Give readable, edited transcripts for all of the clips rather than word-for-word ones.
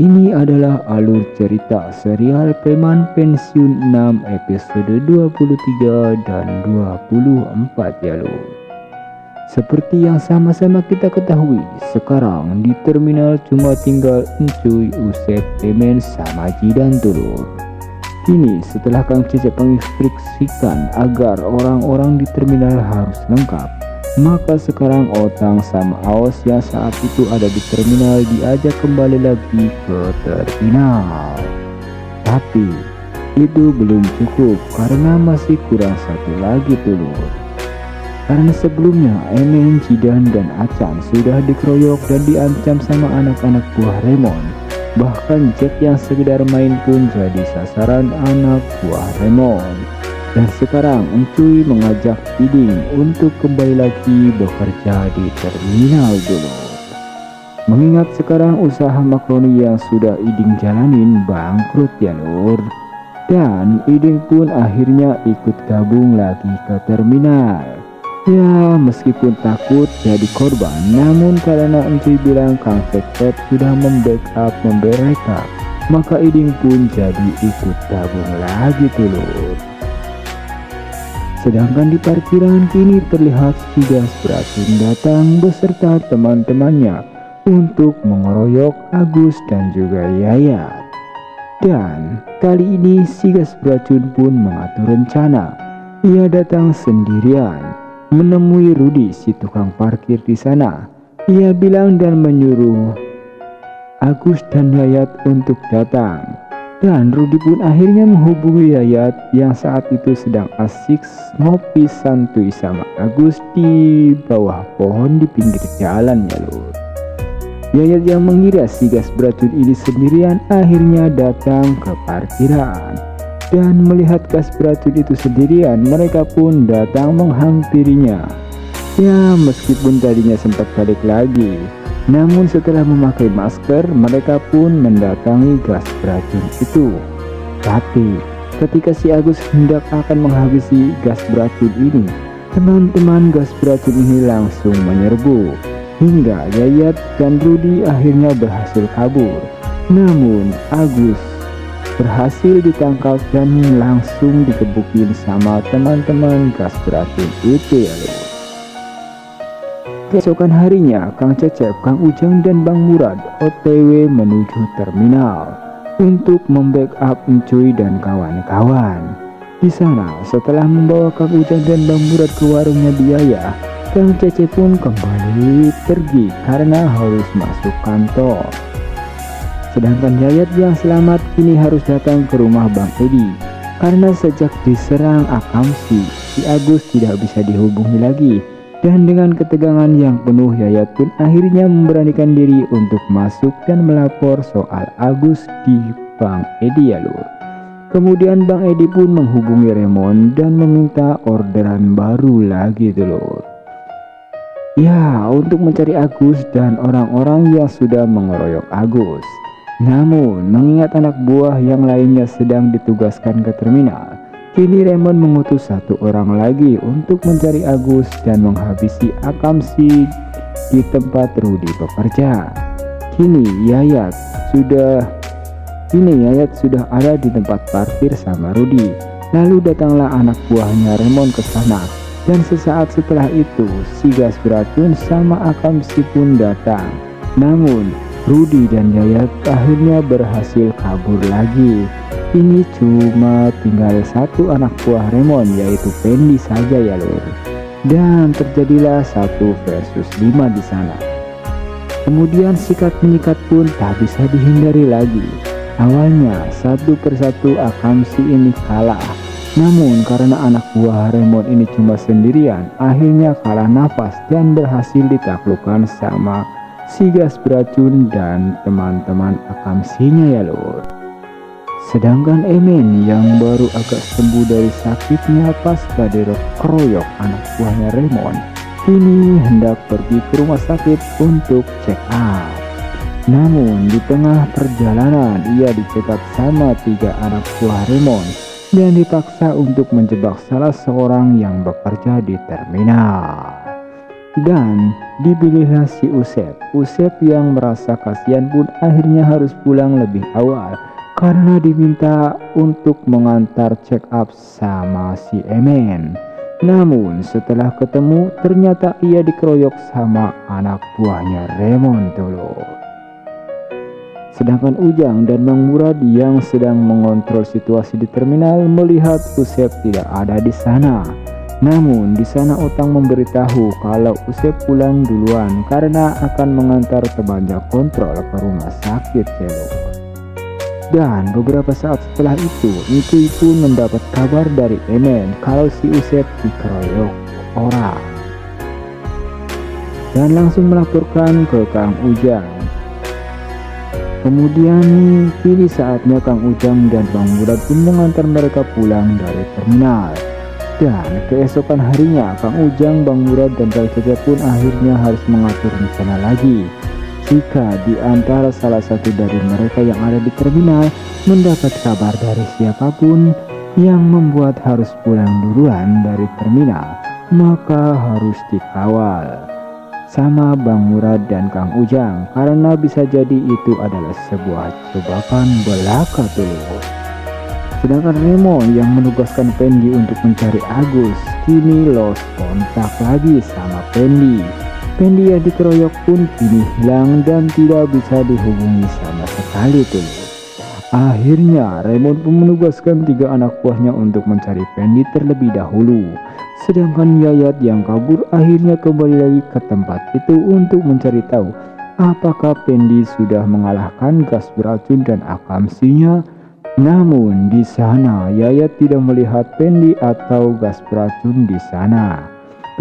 Ini adalah alur cerita serial Preman Pensiun 6 episode 23 dan 24 ya lur. Seperti yang sama-sama kita ketahui, sekarang di terminal cuma tinggal Encuy, Usep, Emen, sama Jidan Tulur. Kini setelah Kang Cecep menginstruksikan agar orang-orang di terminal harus lengkap, maka sekarang Otang sama Aos yang saat itu ada di terminal diajak kembali lagi ke terminal. Tapi itu belum cukup karena masih kurang satu lagi Tulur. Karena sebelumnya Emen, Jidan, dan Acan sudah dikeroyok dan diancam sama anak-anak buah Remon. Bahkan Jack yang sekedar main pun jadi sasaran anak buah Remon. Dan sekarang Encuy mengajak Iding untuk kembali lagi bekerja di terminal dulu. Mengingat sekarang usaha makroni yang sudah Iding jalanin bangkrut ya lur. Dan Iding pun akhirnya ikut gabung lagi ke terminal. Ya meskipun takut jadi korban, namun karena Encuy bilang Kang Cecep sudah membackup mereka, maka Iding pun jadi ikut gabung lagi tuh lur. Sedangkan di parkiran kini terlihat Sigas beracun datang beserta teman-temannya untuk mengeroyok Agus dan juga Yayat. Dan kali ini Sigas beracun pun mengatur rencana. Ia datang sendirian menemui Rudi si tukang parkir di sana. Ia bilang dan menyuruh Agus dan Yayat untuk datang. Dan Rudi pun akhirnya menghubungi Yayat yang saat itu sedang asik ngopi santuy sama Agus di bawah pohon di pinggir jalan ya lur. Yayat yang mengira Sigas beracun ini sendirian akhirnya datang ke parkiran. Dan melihat gas beracun itu sendirian, mereka pun datang menghampirinya. Ya meskipun tadinya sempat balik lagi, namun setelah memakai masker, mereka pun mendatangi gas beracun itu. Tapi ketika si Agus hendak akan menghabisi gas beracun ini, teman-teman gas beracun ini langsung menyerbu. Hingga Yayat dan Rudi akhirnya berhasil kabur. Namun Agus berhasil ditangkap dan langsung dikebukin sama teman-teman gas beracun itu ya lho. Keesokan harinya, Kang Cecep, Kang Ujang, dan Bang Murad OTW menuju terminal untuk membackup Encuy dan kawan-kawan. Di sana, setelah membawa Kang Ujang dan Bang Murad ke warungnya biaya, Kang Cecep pun kembali pergi karena harus masuk kantor. Sedangkan Yayat yang selamat kini harus datang ke rumah Bang Edi karena sejak diserang Akamsi, si Agus tidak bisa dihubungi lagi. Dan dengan ketegangan yang penuh, Yayat pun akhirnya memberanikan diri untuk masuk dan melapor soal Agus di Bang Edi ya lur. Kemudian Bang Edi pun menghubungi Remon dan meminta orderan baru lagi tuh lur. Ya untuk mencari Agus dan orang-orang yang sudah mengeroyok Agus. Namun mengingat anak buah yang lainnya sedang ditugaskan ke terminal, kini Remon mengutus satu orang lagi untuk mencari Agus dan menghabisi Akamsi di tempat Rudi bekerja. Kini Yayat sudah ada di tempat parkir sama Rudi. Lalu datanglah anak buahnya Remon ke sana. Dan sesaat setelah itu Sigas beracun sama Akamsi pun datang. Namun Rudi dan Yayat akhirnya berhasil kabur lagi. Ini cuma tinggal satu anak buah Remon yaitu Pendi saja ya lur. Dan terjadilah 1 versus 5 di sana. Kemudian sikat menyikat pun tak bisa dihindari lagi. Awalnya satu persatu Akamsi ini kalah. Namun karena anak buah Remon ini cuma sendirian, akhirnya kalah nafas dan berhasil ditaklukkan sama Sigas beracun dan teman-teman Akamsinya ya lur. Sedangkan Emen yang baru agak sembuh dari sakitnya pasca dikeroyok anak buahnya Remon, kini hendak pergi ke rumah sakit untuk check up. Namun di tengah perjalanan ia dicegat sama 3 anak buah Remon dan dipaksa untuk menjebak salah seorang yang bekerja di terminal. Dan dipilihlah si Usep. Usep yang merasa kasihan pun akhirnya harus pulang lebih awal karena diminta untuk mengantar check up sama si Emen. Namun setelah ketemu ternyata ia dikeroyok sama anak buahnya Remon dulu. Sedangkan Ujang dan Bang Murad yang sedang mengontrol situasi di terminal melihat Usep tidak ada di sana. Namun di sana Utang memberitahu kalau Usep pulang duluan karena akan mengantar temannya kontrol ke rumah sakit Celuk. Dan beberapa saat setelah itu, Ikuy pun mendapat kabar dari Emen kalau si Usep dikeroyok orang. Dan langsung melaporkan ke Kang Ujang. Kemudian kini saatnya Kang Ujang dan Bang Murad pun mengantar mereka pulang dari terminal. Dan keesokan harinya Kang Ujang, Bang Murad dan Kang Cecep pun akhirnya harus mengatur rencana lagi. Jika di antara salah satu dari mereka yang ada di terminal mendapat kabar dari siapapun yang membuat harus pulang duluan dari terminal, maka harus dikawal sama Bang Murad dan Kang Ujang karena bisa jadi itu adalah sebuah jebakan belaka tuh. Sedangkan Remon yang menugaskan Pendi untuk mencari Agus kini lost kontak lagi sama Pendi. Pendi yang dikeroyok pun kini hilang dan tidak bisa dihubungi sama sekali tuh. Akhirnya Remon pun menugaskan 3 anak buahnya untuk mencari Pendi terlebih dahulu. Sedangkan Yayat yang kabur akhirnya kembali lagi ke tempat itu untuk mencari tahu apakah Pendi sudah mengalahkan gas beracun dan akamsinya. Namun di sana Yayat tidak melihat Pendi atau gas beracun di sana.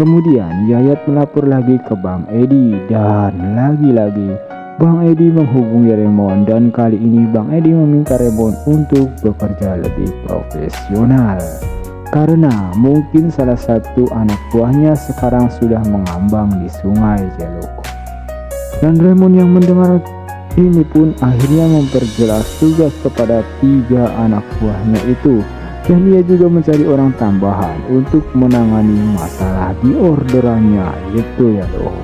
Kemudian Yayat melapor lagi ke Bang Edi dan lagi-lagi Bang Edi menghubungi Remon dan kali ini Bang Edi meminta Remon untuk bekerja lebih profesional karena mungkin salah satu anak buahnya sekarang sudah mengambang di sungai Celuk. Dan Remon yang mendengar ini pun akhirnya memperjelas tugas kepada 3 anak buahnya itu, dan ia juga mencari orang tambahan untuk menangani masalah di orderannya itu ya loh.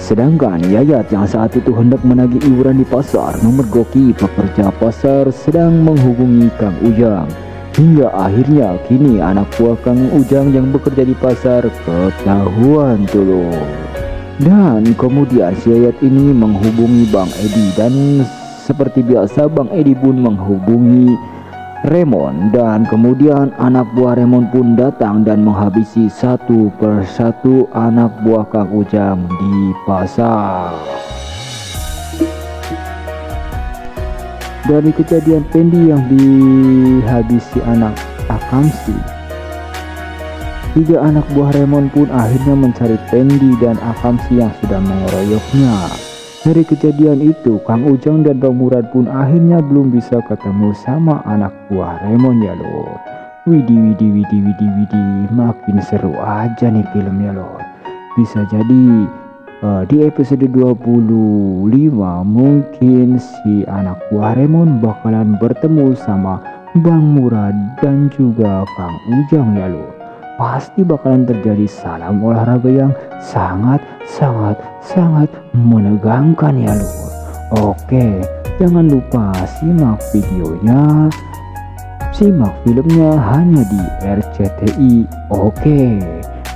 Sedangkan Yayat yang saat itu hendak menagih iuran di pasar memergoki pekerja pasar sedang menghubungi Kang Ujang. Hingga akhirnya kini anak buah Kang Ujang yang bekerja di pasar ketahuan tuh loh. Dan kemudian si Yayat ini menghubungi Bang Edi dan seperti biasa Bang Edi pun menghubungi Remon dan kemudian anak buah Remon pun datang dan menghabisi satu persatu anak buah Kang Ujang di pasar. Dari kejadian Pendi yang dihabisi anak akamsi, 3 anak buah Remon pun akhirnya mencari Pendi dan akamsi yang sudah mengeroyoknya. Dari kejadian itu, Kang Ujang dan Bang Murad pun akhirnya belum bisa ketemu sama anak buah Remon ya loh. Widih, makin seru aja nih filmnya loh. Bisa jadi di episode 25 mungkin si anak buah Remon bakalan bertemu sama Bang Murad dan juga Kang Ujang ya loh. Pasti bakalan terjadi salam olahraga yang sangat menegangkan ya loh. Oke, jangan lupa simak videonya, simak filmnya hanya di RCTI. Oke,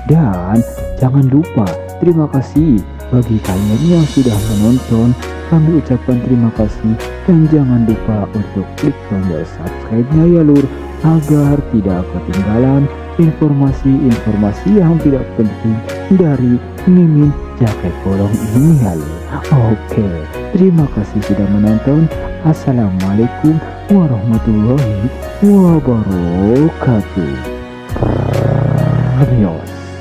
dan jangan lupa terima kasih bagi kalian yang sudah menonton. Kami ucapkan terima kasih dan jangan lupa untuk klik tombol subscribe-nya ya lur, agar tidak ketinggalan informasi-informasi yang tidak penting dari Mimin Jaket Bolong ini ya lur. Oke, terima kasih sudah menonton. Assalamualaikum warahmatullahi wabarakatuh. Permios.